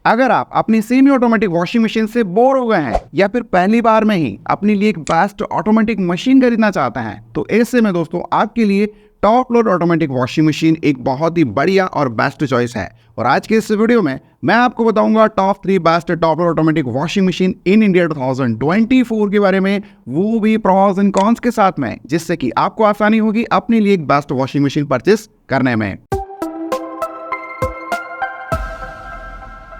अगर आप अपनी सेमी ऑटोमेटिक वॉशिंग मशीन से बोर हो गए हैं या फिर पहली बार में ही अपने लिए एक बेस्ट ऑटोमेटिक मशीन खरीदना चाहते हैं, तो ऐसे में दोस्तों आपके लिए top load automatic washing machine एक बहुत ही बढ़िया और बेस्ट चॉइस है। और आज के इस वीडियो में मैं आपको बताऊंगा top 3 best top load automatic washing machine in India 2024 के बारे में, वो भी प्रॉस एंड कॉन्स के साथ में, जिससे कि आपको आसानी होगी अपने लिए एक बेस्ट वॉशिंग मशीन परचेस करने में।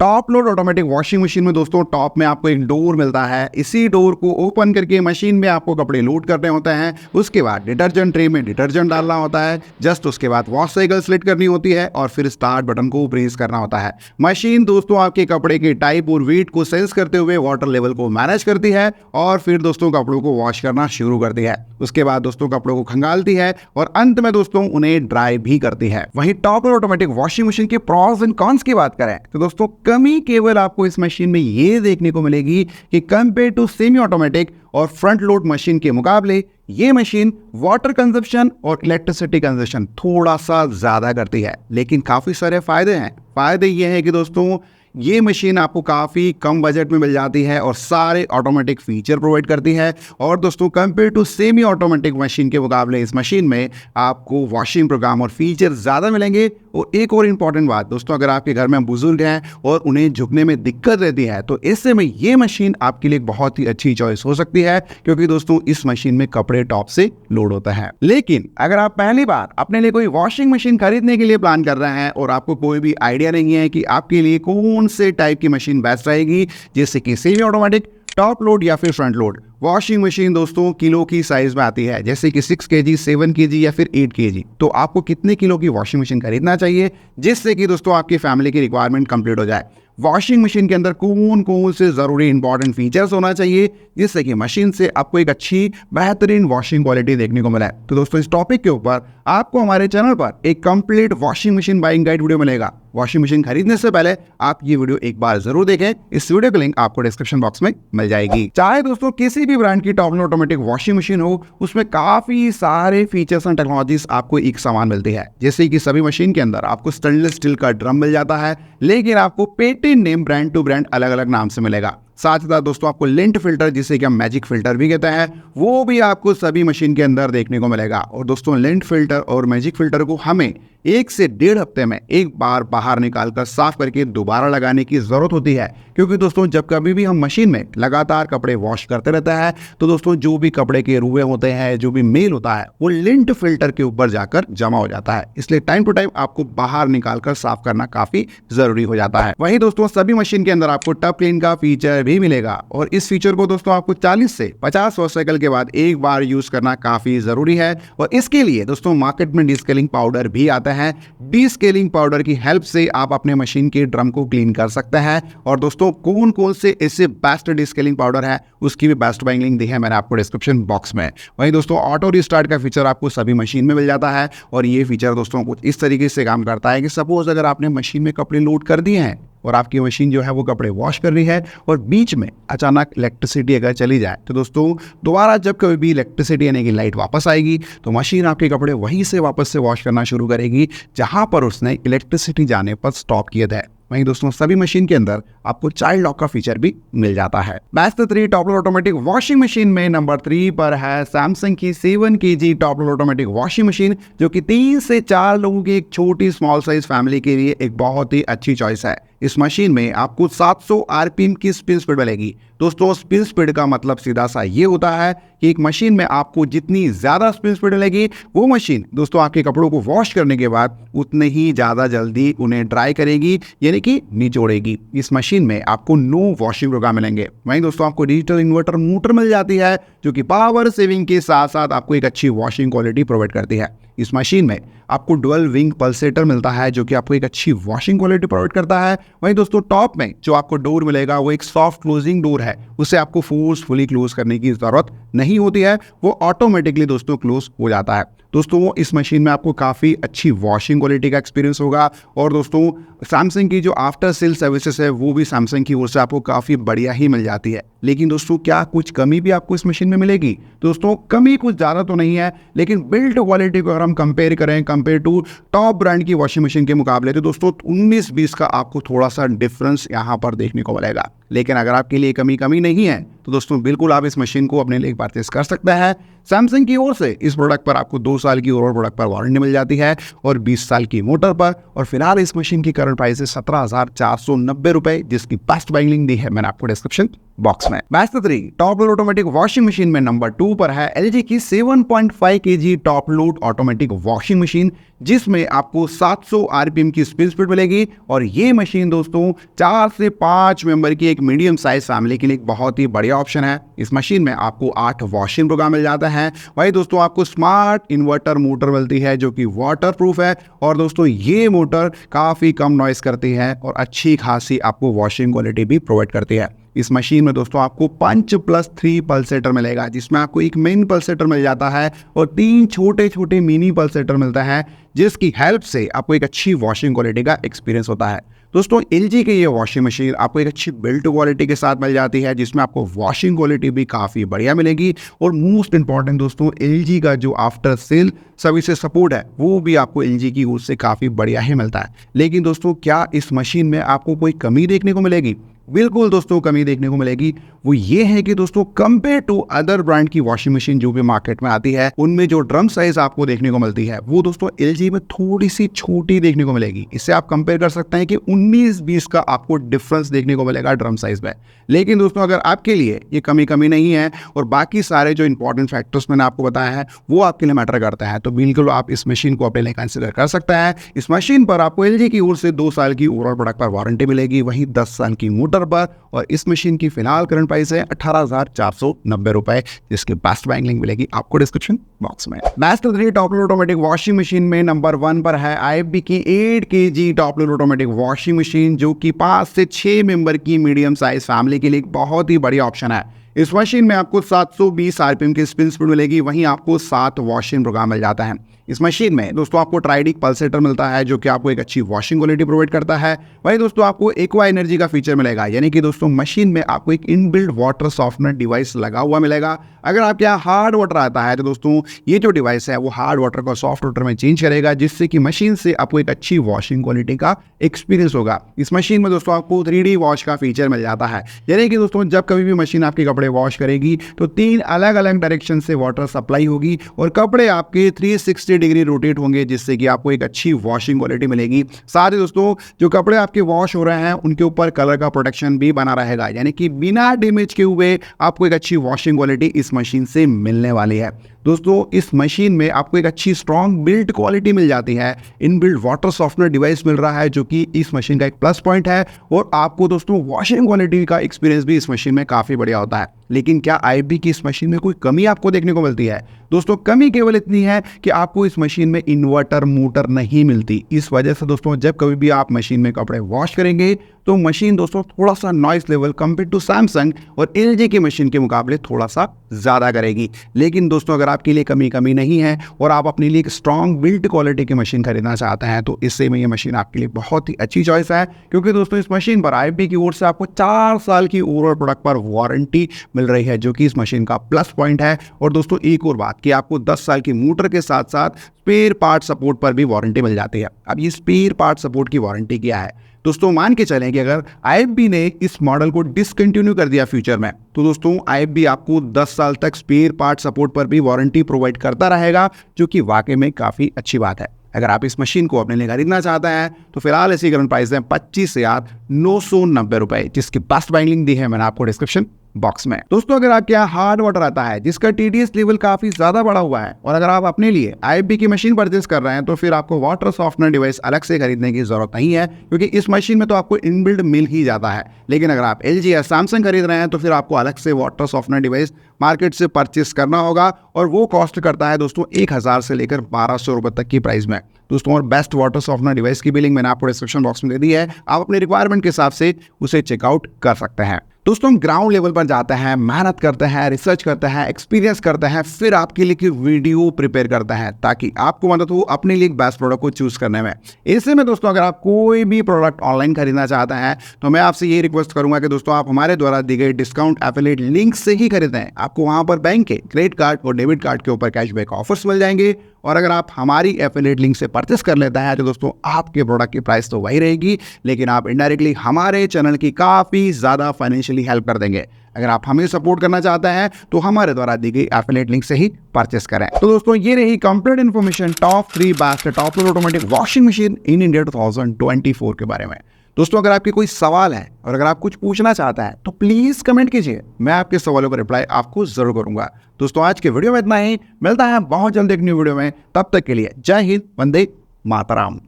Top load automatic washing machine में दोस्तों टॉप में आपको एक डोर मिलता है। इसी डोर को ओपन करके मशीन में आपको कपड़े लोड करने होते हैं। उसके बाद डिटर्जेंट ट्रे में डिटर्जेंट डालना होता है। जस्ट उसके बाद वॉश साइकिल सिलेक्ट करनी होती है और फिर स्टार्ट बटन को प्रेस करना होता है। मशीन दोस्तों आपके कपड़े के टाइप और वेट को सेंस करते हुए वाटर लेवल को मैनेज करती है और फिर दोस्तों कपड़ों को वॉश करना शुरू करती है। उसके बाद दोस्तों कपड़ों को खंगालती है और अंत में दोस्तों उन्हें ड्राई भी करती है। वहीं top load automatic washing machine के प्रॉस एंड कॉन्स की बात करें तो दोस्तों कमी केवल आपको इस मशीन में ये देखने को मिलेगी कि कंपेयर टू सेमी ऑटोमेटिक और फ्रंट लोड मशीन के मुकाबले ये मशीन वाटर कंजप्शन और इलेक्ट्रिसिटी कंजप्शन थोड़ा सा ज्यादा करती है। लेकिन काफी सारे फायदे हैं। फायदे ये हैं कि दोस्तों ये मशीन आपको काफ़ी कम बजट में मिल जाती है और सारे ऑटोमेटिक फीचर प्रोवाइड करती है। और दोस्तों compare to semi automatic machine के मुकाबले इस मशीन में आपको वॉशिंग प्रोग्राम और फीचर ज़्यादा मिलेंगे। और एक और इम्पॉर्टेंट बात दोस्तों, अगर आपके घर में बुजुर्ग हैं और उन्हें झुकने में दिक्कत रहती है तो ऐसे में ये मशीन आपके लिए बहुत ही अच्छी चॉइस हो सकती है, क्योंकि दोस्तों इस मशीन में कपड़े टॉप से लोड होता है। लेकिन अगर आप पहली बार अपने लिए कोई वॉशिंग मशीन खरीदने के लिए प्लान कर रहे हैं और आपको कोई भी आइडिया नहीं है कि आपके लिए कौन से टाइप की मशीन बेस्ट रहेगी, जैसे कि सेमी ऑटोमेटिक, टॉप लोड या फिर फ्रंट लोड वॉशिंग मशीन दोस्तों किलो की साइज में आती है, जैसे कि 6 kg, 7 kg या फिर 8 kg। तो आपको कितने किलो की वॉशिंग मशीन खरीदना चाहिए जिससे कि दोस्तों आपकी फैमिली की रिक्वायरमेंट कंप्लीट हो जाए। वॉशिंग मशीन के अंदर कौन कौन से जरूरी इंपॉर्टेंट फीचर्स होना चाहिए जिससे कि मशीन से आपको एक अच्छी बेहतरीन वॉशिंग क्वालिटी देखने को मिले। तो दोस्तों इस टॉपिक के ऊपर आपको हमारे चैनल पर एक complete washing machine buying guide video मिलेगा। वॉशिंग मशीन खरीदने से पहले आप ये वीडियो एक बार जरूर देखें। इस वीडियो की लिंक आपको डिस्क्रिप्शन बॉक्स में मिल जाएगी। चाहे दोस्तों किसी भी ब्रांड की top load automatic washing machine हो, उसमें काफी सारे फीचर्स एंड टेक्नोलॉजीज आपको एक समान मिलती है। जैसे कि सभी मशीन के अंदर आपको स्टेनलेस स्टील का ड्रम मिल जाता है, लेकिन आपको patent name brand to brand अलग अलग नाम से मिलेगा। साथ ही साथ दोस्तों आपको लिंट फिल्टर, जिसे कि हम मैजिक फिल्टर भी कहते हैं, वो भी आपको सभी मशीन के अंदर देखने को मिलेगा। और दोस्तों लिंट फिल्टर और मैजिक फिल्टर को हमें 1 से 1.5 हफ्ते में एक बार बाहर निकालकर साफ करके दोबारा लगाने की जरूरत होती है, क्योंकि दोस्तों जब कभी भी हम मशीन में लगातार कपड़े वॉश करते रहते हैं तो दोस्तों जो भी कपड़े के रुए होते हैं, जो भी मेल होता है, वो लिंट फिल्टर के ऊपर जाकर जमा हो जाता है। इसलिए टाइम टू टाइम आपको बाहर निकालकर साफ करना काफी जरूरी हो जाता है। वहीं दोस्तों सभी मशीन के अंदर आपको टब क्लीन का फीचर भी मिलेगा और इस फीचर को दोस्तों आपको 40 से 50 वॉश साइकिल के बाद एक बार यूज करना काफी जरूरी है। और इसके लिए दोस्तों मार्केट में डीस्केलिंग पाउडर भी आता है। डीस्केलिंग पाउडर की हेल्प से आप अपने मशीन के ड्रम को क्लीन कर सकते हैं। और दोस्तों कौन कौन से इससे बेस्ट डीस्केलिंग पाउडर है उसकी भी बेस्ट बाइंग लिंक दी है मैंने आपको डिस्क्रिप्शन बॉक्स में। वहीं दोस्तों ऑटो रिस्टार्ट का फीचर आपको सभी मशीन में मिल जाता है और ये फीचर दोस्तों कुछ इस तरीके से काम करता है कि सपोज अगर आपने मशीन में कपड़े लोड कर दिए हैं और आपकी मशीन जो है वो कपड़े वॉश कर रही है और बीच में अचानक इलेक्ट्रिसिटी अगर चली जाए तो दोस्तों दोबारा जब कभी भी इलेक्ट्रिसिटी यानी कि लाइट वापस आएगी तो मशीन आपके कपड़े वहीं से वापस से वॉश करना शुरू करेगी जहां पर उसने इलेक्ट्रिसिटी जाने पर स्टॉप किया था। वहीं दोस्तों सभी मशीन के अंदर आपको चाइल्ड लॉक का फीचर भी मिल जाता है। Best 3 top load automatic washing machine में नंबर 3 पर है सैमसंग की 7 kg top load automatic washing machine, जो कि 3 से 4 लोगों की एक छोटी स्मॉल साइज फैमिली के लिए एक बहुत ही अच्छी चॉइस है। इस मशीन में आपको 700 आरपीएम की स्पिन स्पीड मिलेगी। दोस्तों स्पिन स्पीड का मतलब सीधा सा ये होता है कि एक मशीन में आपको जितनी ज्यादा स्पिन स्पीड मिलेगी वो मशीन दोस्तों आपके कपड़ों को वॉश करने के बाद उतने ही ज्यादा जल्दी उन्हें ड्राई करेगी, यानी कि निचोड़ेगी। इस मशीन में आपको नो वॉशिंग प्रोग्राम मिलेंगे। वहीं दोस्तों आपको डिजिटल इन्वर्टर मोटर मिल जाती है, जो कि पावर सेविंग के साथ साथ आपको एक अच्छी वॉशिंग क्वालिटी प्रोवाइड करती है। इस मशीन में आपको डुअल विंग पल्सेटर मिलता है, जो कि आपको एक अच्छी वॉशिंग क्वालिटी प्रोवाइड करता है। वहीं दोस्तों टॉप में जो आपको डोर मिलेगा वो एक सॉफ्ट क्लोजिंग डोर है, उसे आपको फोर्सफुली क्लोज करने की जरूरत नहीं होती है, वो ऑटोमेटिकली दोस्तों क्लोज हो जाता है। दोस्तों इस मशीन में आपको काफ़ी अच्छी वॉशिंग क्वालिटी का एक्सपीरियंस होगा। और दोस्तों सैमसंग की जो आफ्टर सेल सर्विसेज है वो भी सैमसंग की ओर से आपको काफ़ी बढ़िया ही मिल जाती है। लेकिन दोस्तों क्या कुछ कमी भी आपको इस मशीन में मिलेगी? दोस्तों कमी कुछ ज़्यादा तो नहीं है, लेकिन बिल्ड क्वालिटी को अगर हम कंपेयर करें कंपेयर टू टॉप ब्रांड की वॉशिंग मशीन के मुकाबले, तो दोस्तों 19-20 का आपको थोड़ा सा डिफरेंस यहाँ पर देखने को मिलेगा। लेकिन अगर आपके लिए कमी नहीं है तो दोस्तों बिल्कुल आप इस मशीन को अपने लिए परचेस कर सकते हैं। सैमसंग की ओर से इस प्रोडक्ट पर आपको 2 साल की ओवरऑल प्रोडक्ट पर वारंटी मिल जाती है और 20 साल की मोटर पर। और फिलहाल इस मशीन की करंट प्राइस है 17,490 रुपए, जिसकी बेस्ट बाइंग लिंक दी है मैंने आपको डिस्क्रिप्शन बॉक्स में। Best 3 top load automatic washing machine में नंबर 2 पर है LG की 7.5 kg top load automatic washing machine, जिसमें आपको 700 RPM की स्पीड मिलेगी। और ये मशीन दोस्तों 4 से 5 मेंबर की एक मीडियम साइज फैमिली के लिए एक बहुत ही बढ़िया ऑप्शन है। इस मशीन में आपको 8 वॉशिंग प्रोग्राम मिल जाता है। वही दोस्तों आपको स्मार्ट इन्वर्टर मोटर मिलती है जो कि वाटर प्रूफ है। और दोस्तों ये मोटर काफ़ी कम नॉइस करती है और अच्छी खासी आपको वॉशिंग क्वालिटी भी प्रोवाइड करती है। इस मशीन में दोस्तों आपको 5+3 पल्सेटर मिलेगा, जिसमें आपको एक मेन पल्सेटर मिल जाता है और 3 छोटे मिनी पल्सेटर मिलता है, जिसकी हेल्प से आपको एक अच्छी वॉशिंग क्वालिटी का एक्सपीरियंस होता है। दोस्तों LG की ये वॉशिंग मशीन आपको एक अच्छी बिल्ड क्वालिटी के साथ मिल जाती है, जिसमें आपको वॉशिंग क्वालिटी भी काफ़ी बढ़िया मिलेगी। और मोस्ट इंपॉर्टेंट दोस्तों LG का जो आफ्टर सेल सर्विसेज सपोर्ट है वो भी आपको LG की ओर से काफ़ी बढ़िया ही मिलता है। लेकिन दोस्तों क्या इस मशीन में आपको कोई कमी देखने को मिलेगी? बिल्कुल दोस्तों कमी देखने को मिलेगी। वो ये है कि दोस्तों कंपेयर टू अदर ब्रांड की वॉशिंग मशीन जो भी मार्केट में आती है, उनमें जो ड्रम साइज आपको देखने को मिलती है वो दोस्तों LG में थोड़ी सी छोटी देखने को मिलेगी। इससे आप कंपेयर कर सकते हैं कि 19-20 का आपको डिफरेंस देखने को मिलेगा ड्रम साइज में। लेकिन दोस्तों अगर आपके लिए ये कमी नहीं है और बाकी सारे जो इंपॉर्टेंट फैक्टर्स मैंने आपको बताया है वो आपके लिए मैटर करता है, तो बिल्कुल आप इस मशीन को अपने लिए कंसिडर कर सकते हैं। इस मशीन पर आपको LG की ओर से 2 साल की ओवरऑल प्रोडक्ट पर वारंटी मिलेगी, वहीं 10 साल की मोटर पर। और इस मशीन की फिलहाल करंट प्राइस है 18,490 रुपए, जिसकी बेस्ट बाइंग लिंक मिलेगी आपको डिस्क्रिप्शन बॉक्स में। Best 3 top load automatic washing machine में नंबर 1 पर है IFB की 8 kg top load automatic washing machine, जो कि 5 से 6 मेंबर की मीडियम साइज फैमिली के लिए एक बहुत ही बढ़िया ऑप्शन है। इस मशीन में आपको 720 RPM की स्पिन स्पीड मिलेगी, वहीं आपको 7 वॉशिंग प्रोग्राम मिल जाता है। इस मशीन में दोस्तों आपको ट्राइडिक पल्सेटर मिलता है जो कि आपको एक अच्छी वॉशिंग क्वालिटी प्रोवाइड करता है। वहीं दोस्तों आपको एक्वा एनर्जी का फीचर मिलेगा, यानी कि दोस्तों मशीन में आपको एक इनबिल्ट वाटर सॉफ्टनर डिवाइस लगा हुआ मिलेगा। अगर आपके यहाँ हार्ड वाटर आता है तो दोस्तों ये जो डिवाइस है वो हार्ड वाटर को सॉफ्ट वाटर में चेंज करेगा, जिससे कि मशीन से आपको एक अच्छी वॉशिंग क्वालिटी का एक्सपीरियंस होगा। इस मशीन में दोस्तों आपको 3D वॉश का फीचर मिल जाता है, यानी कि दोस्तों जब कभी भी मशीन आपके कपड़े वॉश करेगी तो 3 अलग अलग डायरेक्शन से वाटर सप्लाई होगी और कपड़े आपके 360 डिग्री रोटेट होंगे, जिससे कि आपको एक अच्छी वॉशिंग क्वालिटी मिलेगी। साथ ही दोस्तों जो कपड़े आपके वॉश हो रहे हैं उनके ऊपर कलर का प्रोटेक्शन भी बना रहेगा, यानी कि बिना डैमेज के हुए आपको एक अच्छी वॉशिंग क्वालिटी इस मशीन से मिलने वाली है। दोस्तों इस मशीन में आपको एक अच्छी स्ट्रॉन्ग बिल्ड क्वालिटी मिल जाती है। इनबिल्ट वाटर सॉफ्टनर डिवाइस मिल रहा है जो कि इस मशीन का एक प्लस पॉइंट है, और आपको दोस्तों वॉशिंग क्वालिटी का एक्सपीरियंस भी इस मशीन में काफ़ी बढ़िया होता है। लेकिन क्या IFB की इस मशीन में कोई कमी आपको देखने को मिलती है? दोस्तों कमी केवल इतनी है कि आपको इस मशीन में इन्वर्टर मोटर नहीं मिलती। इस वजह से दोस्तों जब कभी भी आप मशीन में कपड़े वॉश करेंगे तो मशीन दोस्तों थोड़ा सा noise level compare to Samsung और LG की मशीन के मुकाबले थोड़ा सा ज़्यादा करेगी। लेकिन दोस्तों अगर आपके लिए कमी नहीं है और आप अपने लिए एक स्ट्रॉन्ग बिल्ड क्वालिटी की मशीन खरीदना चाहते हैं तो इससे में ये मशीन आपके लिए बहुत ही अच्छी चॉइस है, क्योंकि दोस्तों इस मशीन पर IFB की ओर से आपको 4 साल की ओवरऑल प्रोडक्ट पर वारंटी मिल रही है, जो कि इस मशीन का प्लस पॉइंट है। और दोस्तों एक और बात कि आपको 10 साल की मोटर के साथ साथ स्पेयर पार्ट सपोर्ट पर भी वारंटी मिल जाती है। अब ये स्पेयर पार्ट सपोर्ट की वारंटी क्या है? दोस्तों मान के चलें कि अगर IFB ने इस मॉडल को डिसकंटिन्यू कर दिया फ्यूचर में, तो दोस्तों IFB आपको 10 साल तक स्पेयर पार्ट सपोर्ट पर भी वारंटी प्रोवाइड करता रहेगा, जो कि वाकई में काफ़ी अच्छी बात है। अगर आप इस मशीन को अपने लिए खरीदना चाहते हैं तो फिलहाल इसकी करंट प्राइस है 25,990 रुपए, जिसकी बेस्ट बाइंग लिंक दी है मैंने आपको डिस्क्रिप्शन बॉक्स में। दोस्तों अगर आपके यहाँ हार्ड वाटर आता है जिसका TDS लेवल काफी ज्यादा बढ़ा हुआ है, और अगर आप अपने लिए IFB की मशीन परचेस कर रहे हैं तो फिर आपको वाटर सॉफ्टनर डिवाइस अलग से खरीदने की जरूरत नहीं है, क्योंकि इस मशीन में तो आपको इनबिल्ट मिल ही जाता है। लेकिन अगर आप LG या सैमसंग खरीद रहे हैं तो फिर आपको अलग से वाटर सॉफ्टनर डिवाइस मार्केट से परचेस करना होगा, और वो कॉस्ट करता है दोस्तों 1,000 से लेकर 1,200 रुपए तक की प्राइस में। दोस्तों और बेस्ट वाटर सॉफ्टनर डिवाइस की भी लिंक मैंने आपको डिस्क्रिप्शन बॉक्स में दे दी है, आप अपने रिक्वायरमेंट के हिसाब से उसे चेकआउट कर सकते हैं। दोस्तों हम ग्राउंड लेवल पर जाते हैं, मेहनत करते हैं, रिसर्च करते हैं, एक्सपीरियंस करते हैं, फिर आपके लिए की वीडियो प्रिपेयर करते हैं ताकि आपको मदद हो अपने लिए एक बेस्ट प्रोडक्ट को चूज करने में। इससे में दोस्तों अगर आप कोई भी प्रोडक्ट ऑनलाइन खरीदना चाहते हैं तो मैं आपसे ये रिक्वेस्ट करूंगा कि दोस्तों आप हमारे द्वारा दी गई डिस्काउंट एफिलिएट लिंक से ही खरीदें। आपको वहां पर बैंक के क्रेडिट कार्ड और डेबिट कार्ड के ऊपर कैशबैक ऑफर्स मिल जाएंगे और अगर आप हमारी एफिलिएट लिंक से परचेस कर लेते हैं तो दोस्तों आपके प्रोडक्ट की प्राइस तो वही रहेगी, लेकिन आप इनडायरेक्टली हमारे चैनल की काफ़ी ज़्यादा फाइनेंशियली हेल्प कर देंगे। अगर आप हमें सपोर्ट करना चाहते हैं तो हमारे द्वारा दी गई एफिलिएट लिंक से ही परचेस करें। तो दोस्तों ये रही complete information top 3 best top load automatic washing machine in India 2024 के बारे में। दोस्तों अगर आपके कोई सवाल है और अगर आप कुछ पूछना चाहते हैं तो प्लीज कमेंट कीजिए, मैं आपके सवालों का रिप्लाई आपको जरूर करूंगा। दोस्तों आज के वीडियो में इतना ही, मिलता है बहुत जल्द एक न्यू वीडियो में, तब तक के लिए जय हिंद, वंदे मातरम।